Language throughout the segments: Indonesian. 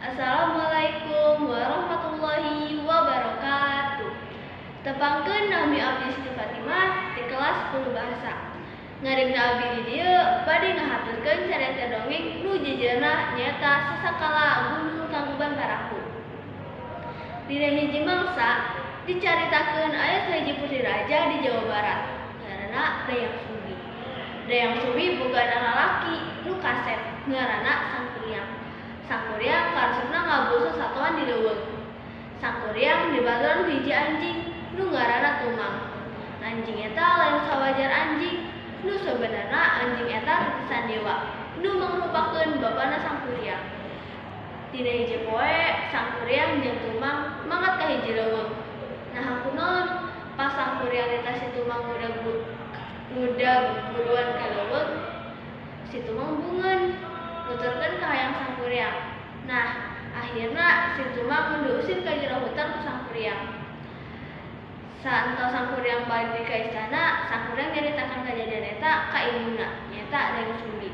Assalamualaikum warahmatullahi wabarakatuh. Tepangkeun nami abdi Siti Fatimah di kelas 10 bahasa. Ngaringna abdi di dieu bade ngahaturkeun carita dongeng nu jejeunna nyaeta Sasakala Gunung Tangkuban Parahu. Dina hiji mangsa dicaritakeun aya sahiji putri raja di Jawa Barat, ngaranna Dayang Sumbi. Dayang Sumbi boga anak lalaki nu kasep ngaranna Sangkuriang. Sangkuriang karesepna ngabusu satuan di leuweung. Sangkuriang dibaturan ku hiji anjing nu ngaranna Tumang. Anjing eta lain sawajar anjing, nu sabenerna anjing eta titisan dewa nu mangrupakeun bapana Sangkuriang. Dina hiji poe Sangkuriang jeung Tumang mangkat ka hiji leuweung. Nah kunaon pas Sangkuriang eta si Tumang muda buruan ka leuweung, si Tumang bungeun nuturkeun ka hayang Sangkuriang. Nah, akhirna si Tumang diusir ka jero hutan ku Sangkuriang. Saantau Sangkuriang balik ka istana, Sangkuriang nyaritakeun kajadian eta ka induna, nyaeta Dayang Sumbi.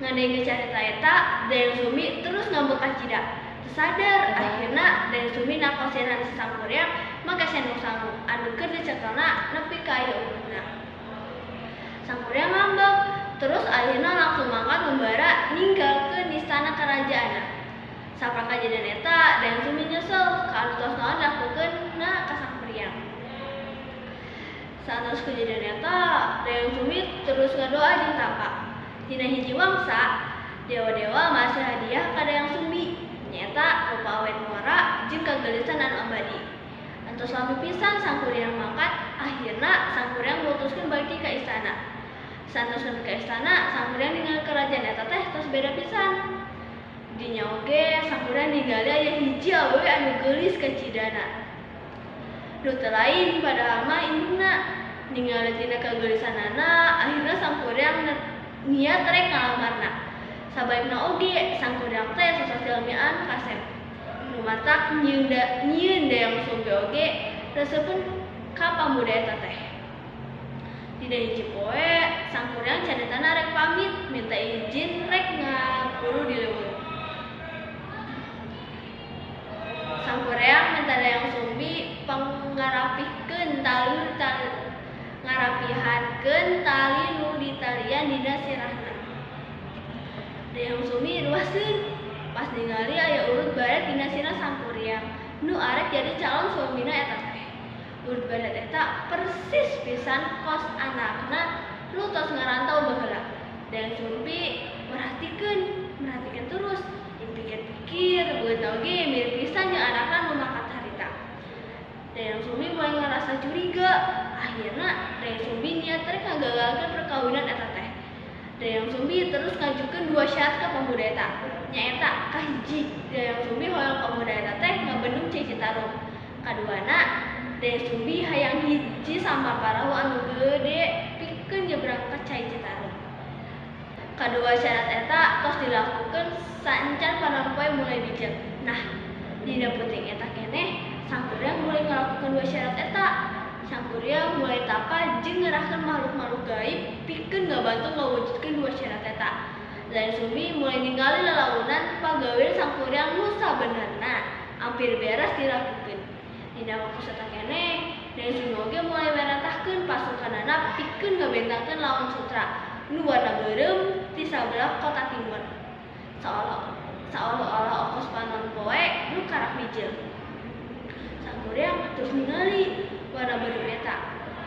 Ngadenge carita eta, Dayang Sumbi terus ngambek kacida. Sadar, akhirna Dayang Sumbi nakosenan si Sangkuriang make sendok sangu anu keur dicekelna nepi ka aya urutna. Sangkuriang ngambek, terus akhirna langsung mangkat membara ninggalkeun istana kerajaanna. Saprang kajadian eta, Dayang Sumbi nyesel ka anu tos naon dilakukeunna ka Sangkuriang. Saat kejadian eta, Dayang Sumbi terus ngadoa jeung tapa. Dina hiji wangsa, dewa-dewa masih hadiah ka Dayang Sumbi, nyaeta rupa awet muara jeung kagelisan anu abadi. Antos lami pisan Sangkuriang mangkat, akhirna Sangkuriang mutuskeun balik ka istana. Santos nepi ka istana, Sangkuriang ninggal kerajaan eta teh tos beda pisan. Dinya oge Sangkuriang ningali aya hiji awewe anu geulis kacidana. Nu teu lain padahal mah induna. Ningali tina kagelisanana, akhirna Sangkuriang niat rek ngalamarna. Sabaikna oge Sangkuriang teh sosok ilmian kasep. Nu matak nyieun Dayang Sumbi oge reseupeun ka pamuda eta teh. Dina hiji poe Sangkuriang caritana rek pamit minta izin rek ngaguru di leuweung. Sangkuriang minta Dayang Sumbi pangarapihkeun ngarapihankeun tali nu ditalian dina sirahna. Dayang Sumbi ruaskeun pas ningali aya urut baret dina sirah Sangkuriang nu arek jadi calon suamina eta teh. Urut baret eta persis pisan kos anakna nu tos ngarantau baheula. Dayang Sumbi merhatikeun terus, dipikir-pikir beuneu oge mirip pisan jeung anakna nu mangkat harita. Dayang Sumbi mulai ngarasa curiga. Akhirna Dayang Sumbi niat rek ngagagalkeun perkawinan eta teh. Dayang Sumbi terus ngajukeun 2 syarat ka pamuda eta. Nyaeta kahiji, Dayang Sumbi hoyong pamuda eta teh ngabendung Cai Citarum. Kaduana, Dayang Sumbi hayang hiji sampar parahu anu gede pikeun nyebrang ka Cai Citarum. Kadua syarat eta tos dilakukeun sancan panompoe mulai bijak. Nah, dina peuting eta keneh Sangkuriang mulai ngalakukeun 2 syarat eta. Sangkuriang mulai tapa jeung ngerahkeun makhluk-makhluk gaib pikeun ngabantu ngawujudkeun 2 syarat eta. Dayang Sumbi mulai ningali lalaunan pagawean Sangkuriang nu sabenerna ampir beres dilakukeun. Dina waktu eta keneh Dayang Sumbi oge mulai meratahkeun pasukanana pikeun ngabentangkeun lawan sutra nu warna beureum di sabelah kota timur. Seolah-olah ongkos panon poe nu karak mijil. Sangkuriang terus ningali warna beureum eta.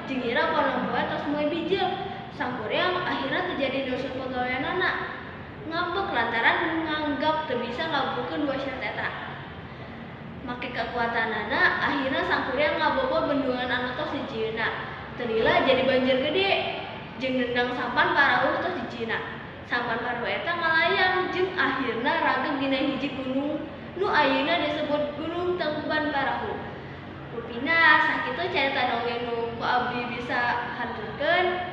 Jeung ngira panon poe tos moe bijil. Sangkuriang akhirna terjadi dosa pagaweanana. Ngambek lantaran nganggap teu bisa ngabukeun 2 syarat eta. Make kekuatanana, akhirna Sangkuriang ngaboboh bendungan anu tos dijieunna. Teu lila jadi banjir gede jeung nendang sampan parahu tos dijieunna. Sampan parahu eta ngalayang jeung akhirna ragep dina hiji gunung nu ayeuna disebut Gunung Tangkuban Parahu. Rupina sakitu carita dongeng nu ku abdi bisa haturkeun.